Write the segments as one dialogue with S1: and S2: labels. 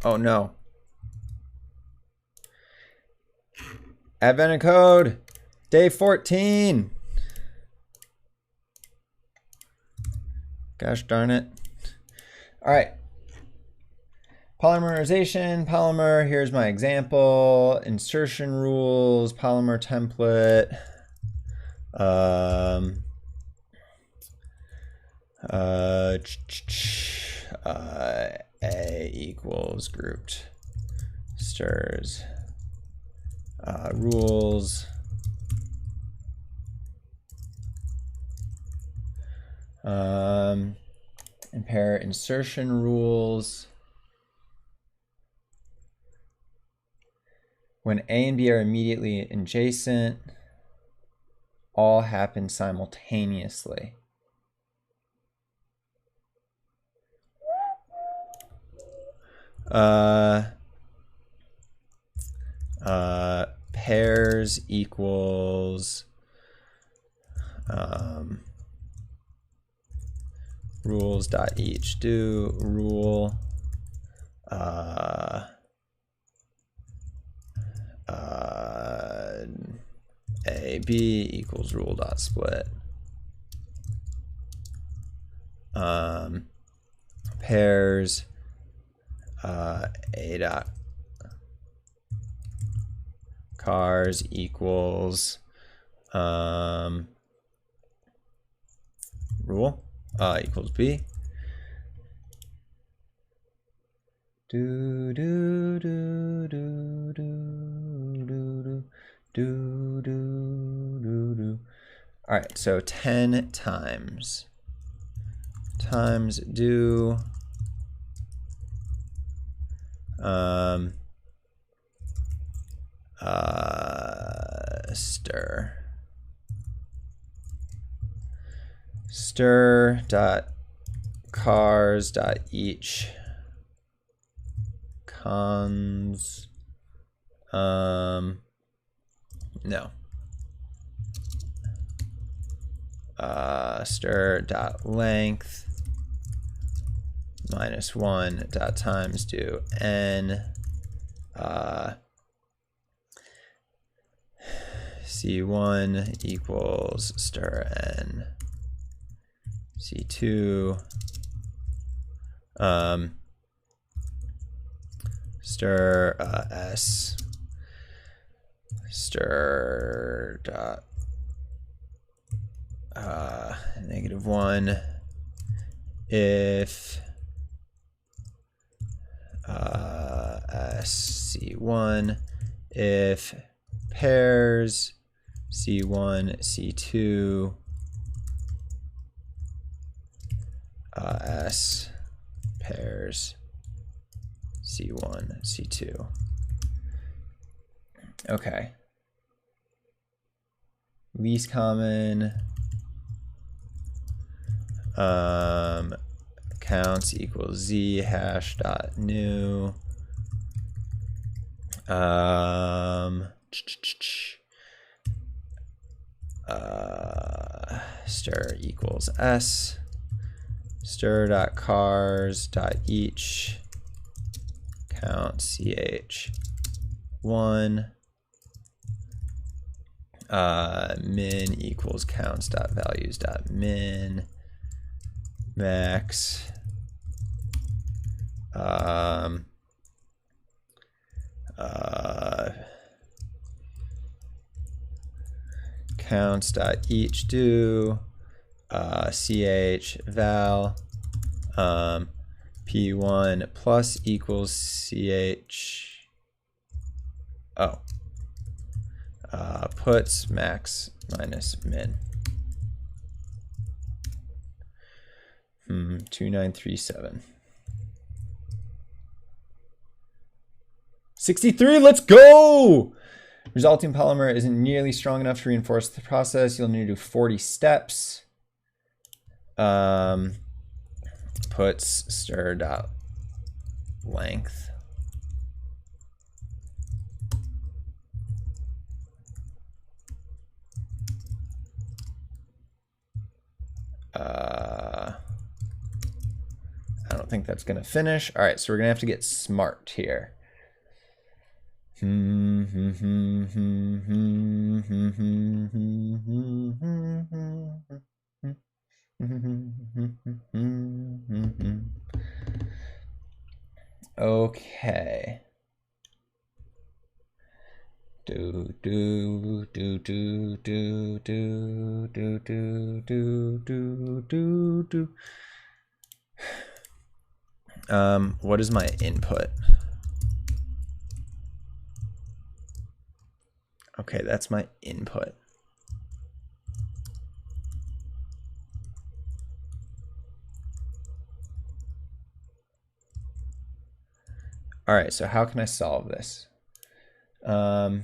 S1: Oh no. Advent of code, day 14. Gosh darn it. All right. Polymerization, Polymer, here's my example. Insertion rules, Polymer template. A equals grouped stirs rules. And pair insertion rules. When A and B are immediately adjacent, all happen simultaneously. Pairs equals rules dot each do rule A B equals rule dot split. Pairs A dot cars equals rule equals B. Do do do do do do do do do do. All right, so 10 times do stir dot cars dot each cons no stir dot length minus 1 dot times do n C1 equals stir n C2 stir s stir dot -1 if SC1 if pairs C1 C2 S pairs C1 C2. Okay. Least common counts equals Z hash dot new stir equals S stir dot cars dot each count ch1 min equals counts dot values dot min max counts dot each do ch val p1 plus equals ch puts max minus min 2937 63. Let's go. Resulting polymer isn't nearly strong enough to reinforce the process. You'll need to do 40 steps. Puts stir dot length I don't don't think that's going to finish. All right, so we're going to have to get smart here. Okay. Do do do do do do do do do do do. What is my input? Okay, that's my input. All right, so how can I solve this? Do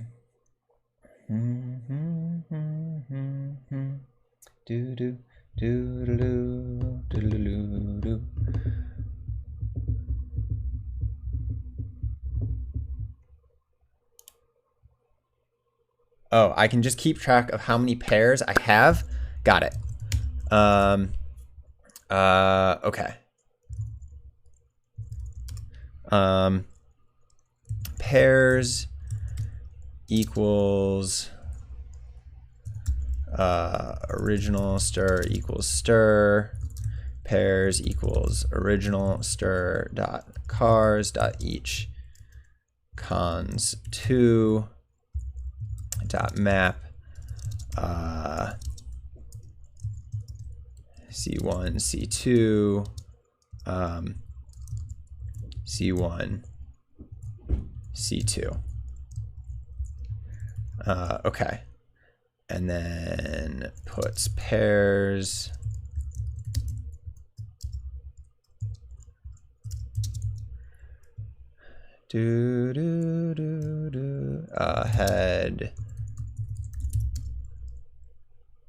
S1: do do do do do do. Oh, I can just keep track of how many pairs I have. Got it. Okay. Pairs equals original stir equals stir. Pairs equals original stir dot cars dot each cons 2 dot map C1 C2 C1 C2. Okay, and then puts pairs head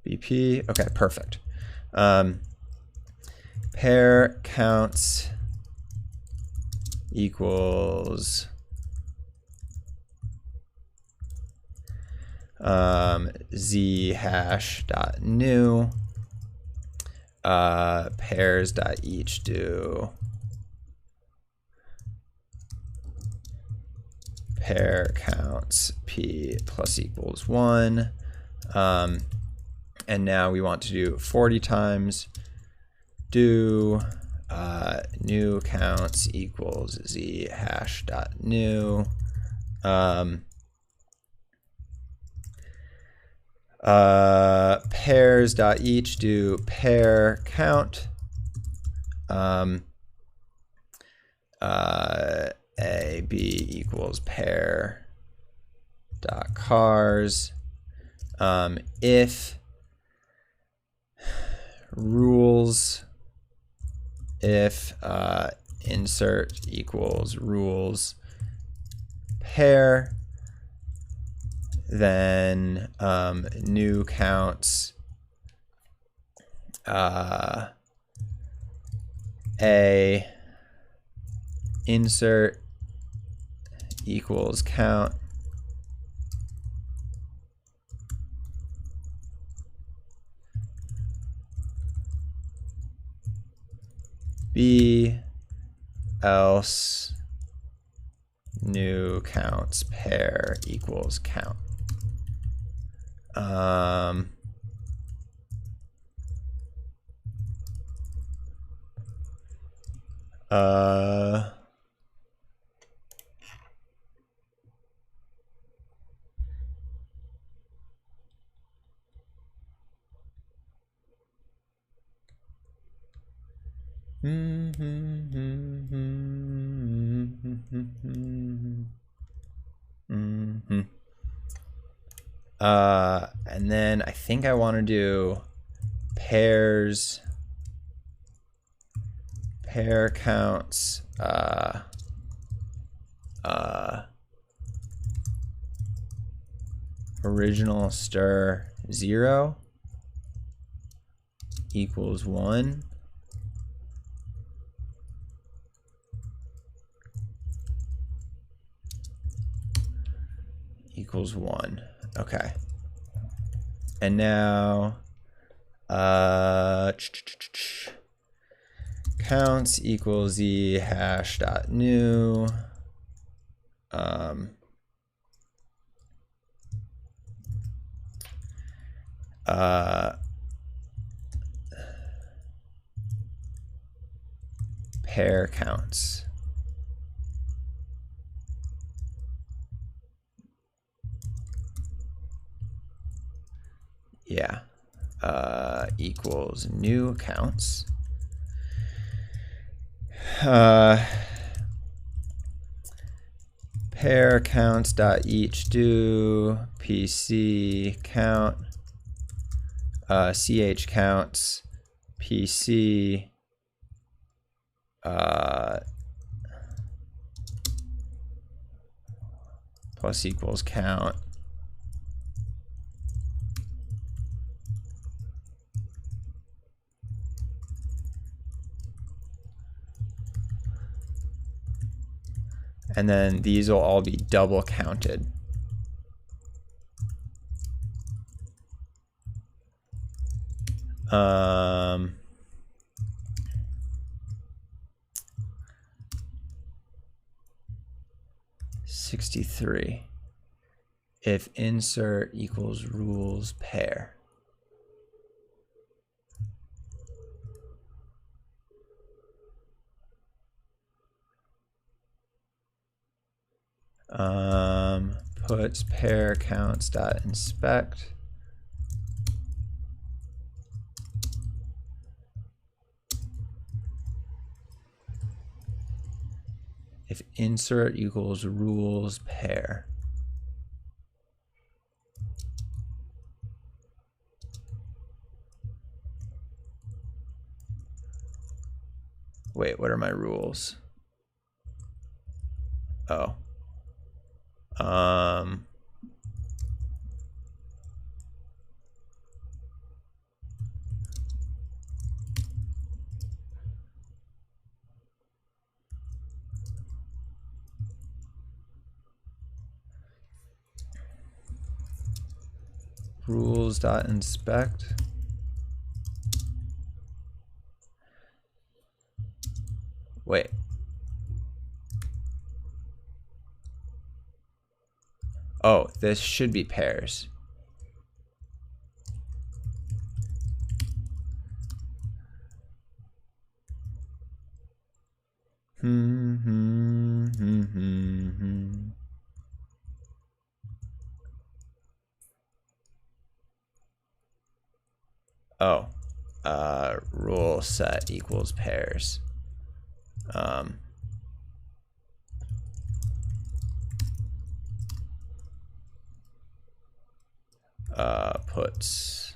S1: BP. Okay, perfect. Pair counts equals z hash dot new pairs dot each do pair counts p plus equals 1, and now we want to do 40 times do new counts equals z hash dot new pairs dot each do pair count a b equals pair dot cars if rules if insert equals rules pair, then new counts a insert equals count b else new counts pair equals count. And then I think I want to do pairs, pair counts, original stir 0 equals 1. Equals 1. Okay. And now counts equals z hash dot new. Pair counts. Yeah. Equals new counts. Pair counts dot each do pc count ch counts pc plus equals count. And then these will all be double counted. Um, 63. If insert equals rules pair. Puts pair counts dot inspect. If insert equals rules pair. Wait, what are my rules? Oh. Rules.inspect. Wait. Oh, this should be pairs. Oh, rule set equals pairs. Puts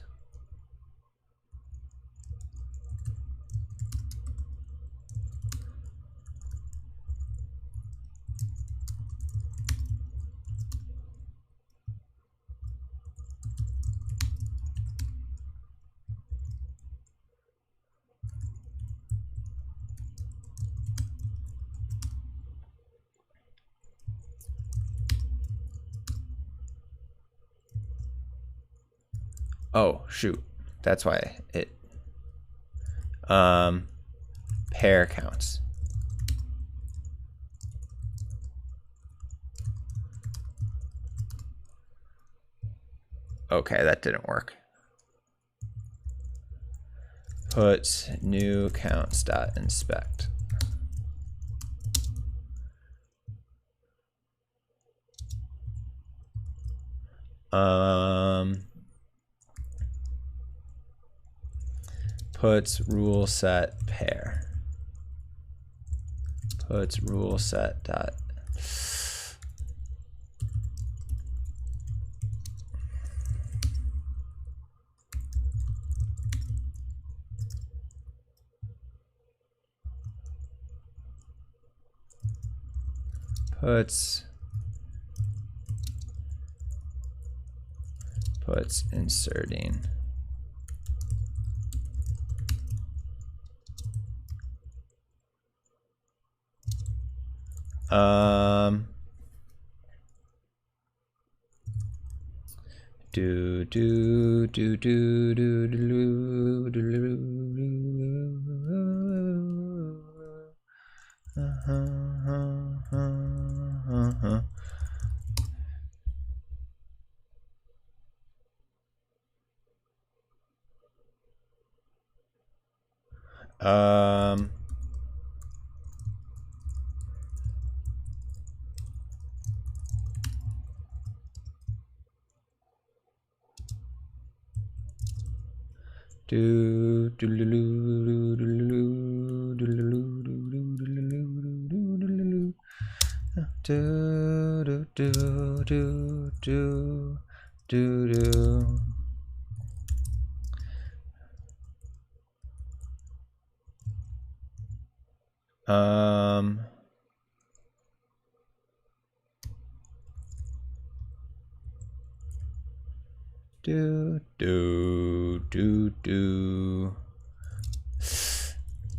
S1: oh shoot, that's why it pair counts. Okay, that didn't work. Puts new counts dot inspect. Puts rule set pair. Puts rule set dot puts inserting do do do do do do do do.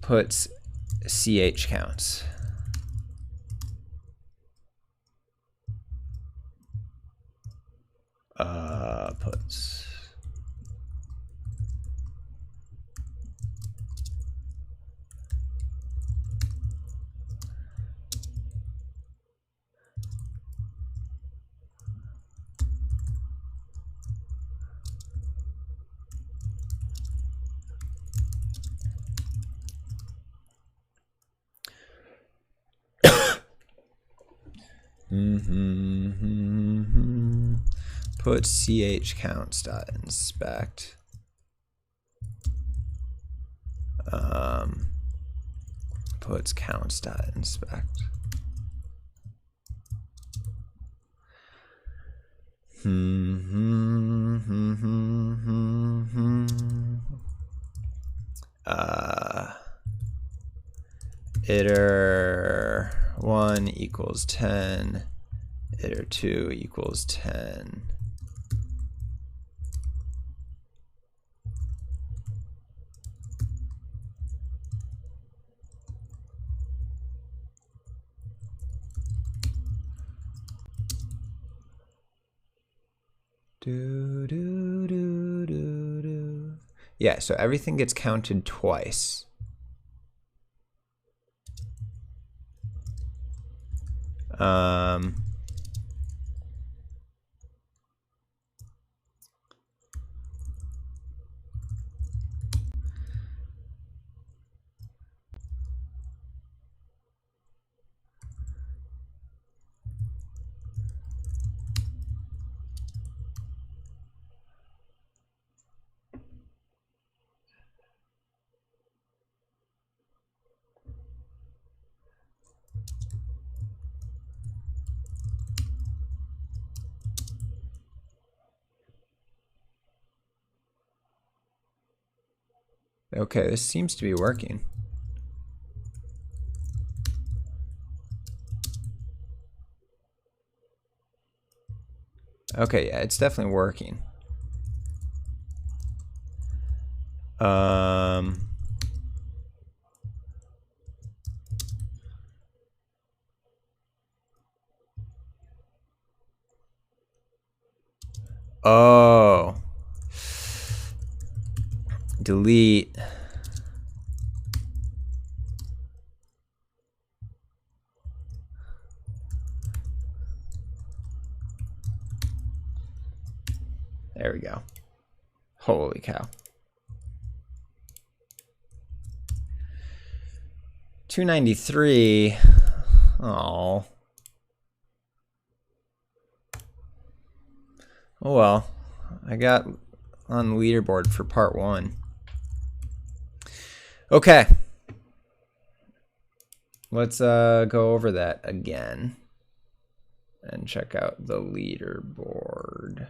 S1: Puts CH counts. Puts. Put ch counts dot inspect. Puts counts dot inspect. Iter 1 equals 10. Iter 2 equals 10. Yeah, so everything gets counted twice. Okay, this seems to be working. Okay, yeah, it's definitely working. Oh. Delete. There we go. Holy cow. 293. Oh. Oh well. I got on the leaderboard for part 1. Okay. Let's go over that again and check out the leaderboard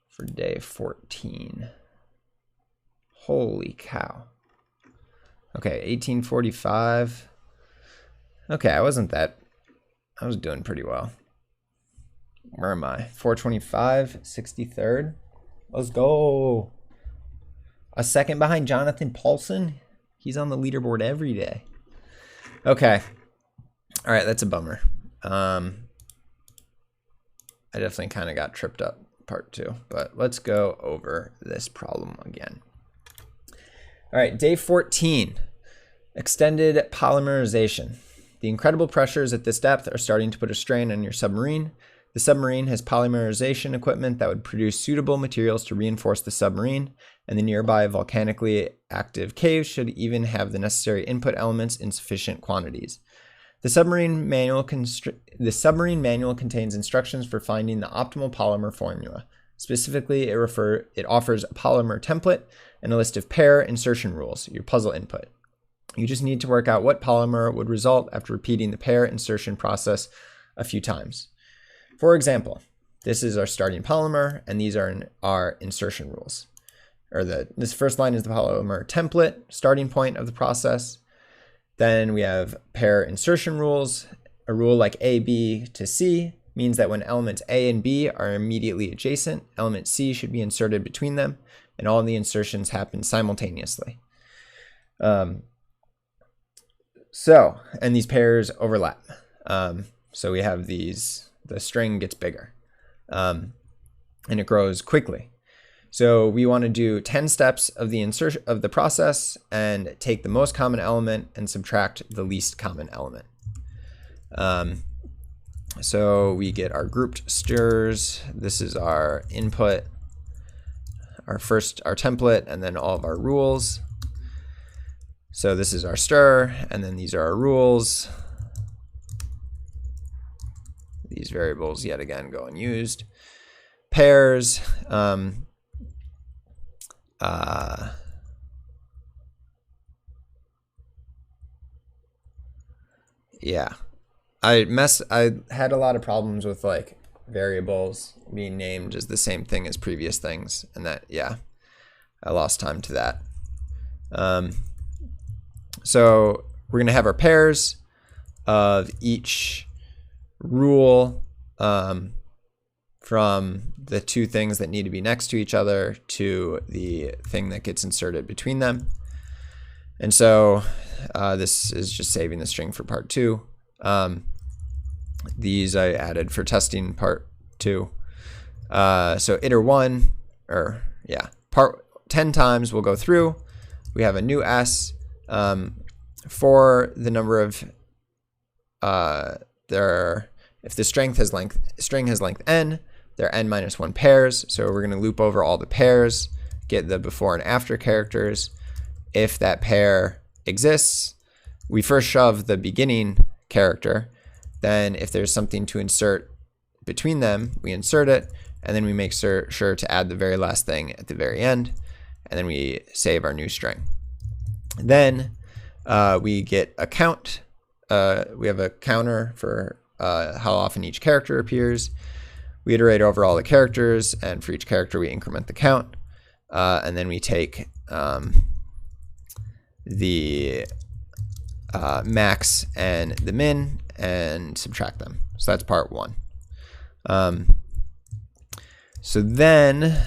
S1: for day 14. Holy cow. Okay, 1845. Okay, I was doing pretty well. Where am I? 425, 63rd. Let's go. A second behind Jonathan Paulson. He's on the leaderboard every day. Okay. All right, that's a bummer. I definitely kind of got tripped up part 2, but let's go over this problem again. All right, day 14. Extended polymerization. The incredible pressures at this depth are starting to put a strain on your submarine. The submarine has polymerization equipment that would produce suitable materials to reinforce the submarine, and the nearby volcanically active caves should even have the necessary input elements in sufficient quantities. The submarine manual contains instructions for finding the optimal polymer formula. Specifically, it offers a polymer template and a list of pair insertion rules, your puzzle input. You just need to work out what polymer would result after repeating the pair insertion process a few times. For example, this is our starting polymer, and these are our insertion rules. This first line is the polymer template, starting point of the process. Then we have pair insertion rules. A rule like A, B to C means that when elements A and B are immediately adjacent, element C should be inserted between them, and all the insertions happen simultaneously. And these pairs overlap. So we have these, the string gets bigger, and it grows quickly. So we want to do 10 steps of the insertion of the process and take the most common element and subtract the least common element. So we get our grouped stirs. This is our input, our template, and then all of our rules. So this is our stir, and then these are our rules. These variables yet again go unused. Pairs. Yeah, I had a lot of problems with like variables being named as the same thing as previous things, and that, yeah, I lost time to that. So we're gonna have our pairs of each rule from the two things that need to be next to each other to the thing that gets inserted between them. And so this is just saving the string for part 2. These I added for testing part 2. So iter 1, or yeah, part 10 times we'll go through. We have a new S for the number of if the string has length n, there are n minus 1 pairs. So we're going to loop over all the pairs, get the before and after characters. If that pair exists, we first shove the beginning character. Then if there's something to insert between them, we insert it, and then we make sure to add the very last thing at the very end, and then we save our new string. Then we get a count. We have a counter for how often each character appears. We iterate over all the characters, and for each character we increment the count, and then we take the max and the min and subtract them. So that's part 1. So then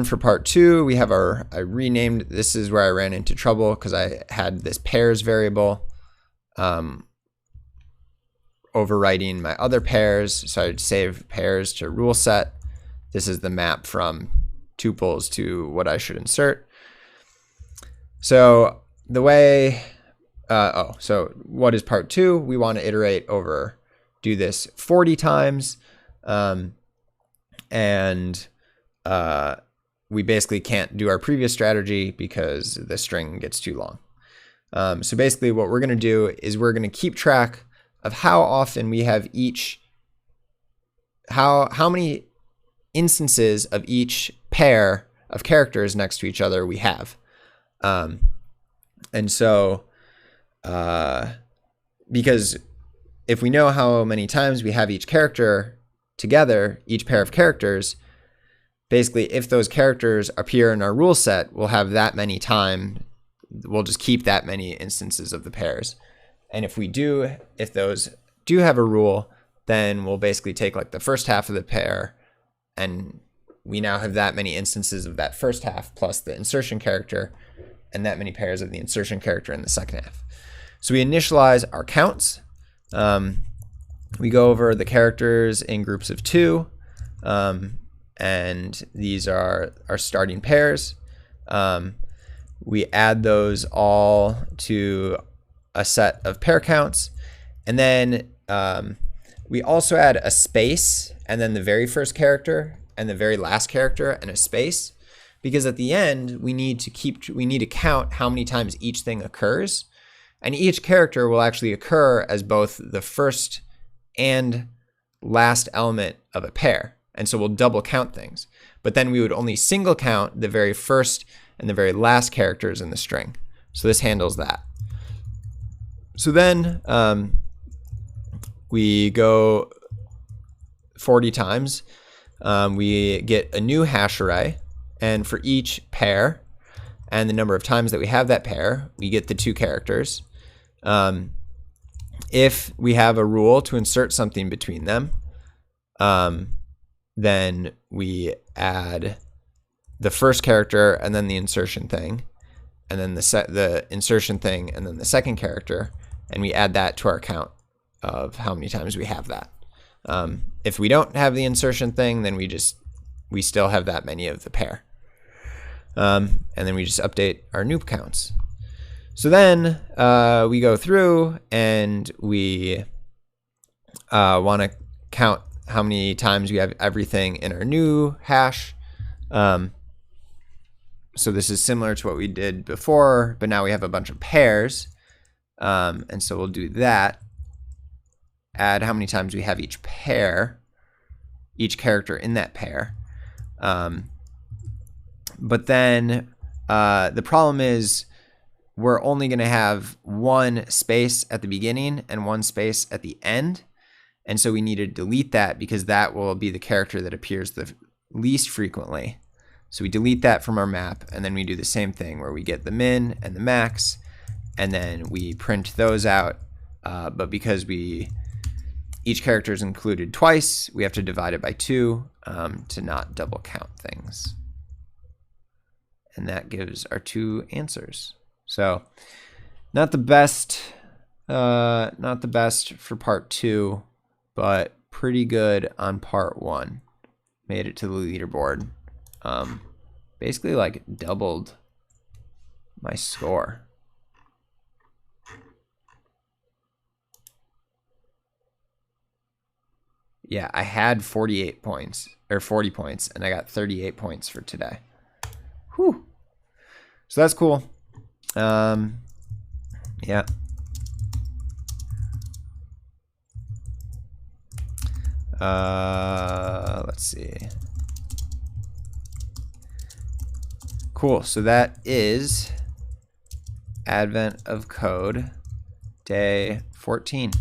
S1: for part 2, we have I renamed, this is where I ran into trouble because I had this pairs variable overwriting my other pairs. So I'd save pairs to rule set. This is the map from tuples to what I should insert. So the way, so what is part 2? We want to iterate over, do this 40 times. We basically can't do our previous strategy because the string gets too long. So basically what we're going to do is we're going to keep track of how often we have how many instances of each pair of characters next to each other we have. And so because if we know how many times we have each character together, each pair of characters, basically if those characters appear in our rule set, we'll have that many we'll just keep that many instances of the pairs. And if those do have a rule, then we'll basically take like the first half of the pair, and we now have that many instances of that first half plus the insertion character, and that many pairs of the insertion character in the second half. So we initialize our counts. We go over the characters in groups of 2. and these are our starting pairs. We add those all to a set of pair counts, and then we also add a space, and then the very first character and the very last character and a space, because at the end we need to count how many times each thing occurs, and each character will actually occur as both the first and last element of a pair, and so we'll double count things. But then we would only single count the very first and the very last characters in the string. So this handles that. So then we go 40 times. We get a new hash array, and for each pair and the number of times that we have that pair, we get the two characters. If we have a rule to insert something between them, then we add the first character and then the insertion thing, and then the insertion thing and then the second character, and we add that to our count of how many times we have that. If we don't have the insertion thing, then we still have that many of the pair. And then we just update our new counts. So then we go through and we want to count how many times we have everything in our new hash. So this is similar to what we did before, but now we have a bunch of pairs. And so we'll do that. Add how many times we have each pair, each character in that pair. But then the problem is we're only going to have one space at the beginning and one space at the end. And so we need to delete that because that will be the character that appears the least frequently. So we delete that from our map, and then we do the same thing where we get the min and the max, and then we print those out. But because each character is included twice, we have to divide it by 2 to not double count things. And that gives our 2 answers. So not the best for part 2, but pretty good on part 1. Made it to the leaderboard. Basically like doubled my score. Yeah, I had 48 points or 40 points, and I got 38 points for today. Whew. So that's cool. Yeah. Let's see. Cool. So that is Advent of Code, day 14.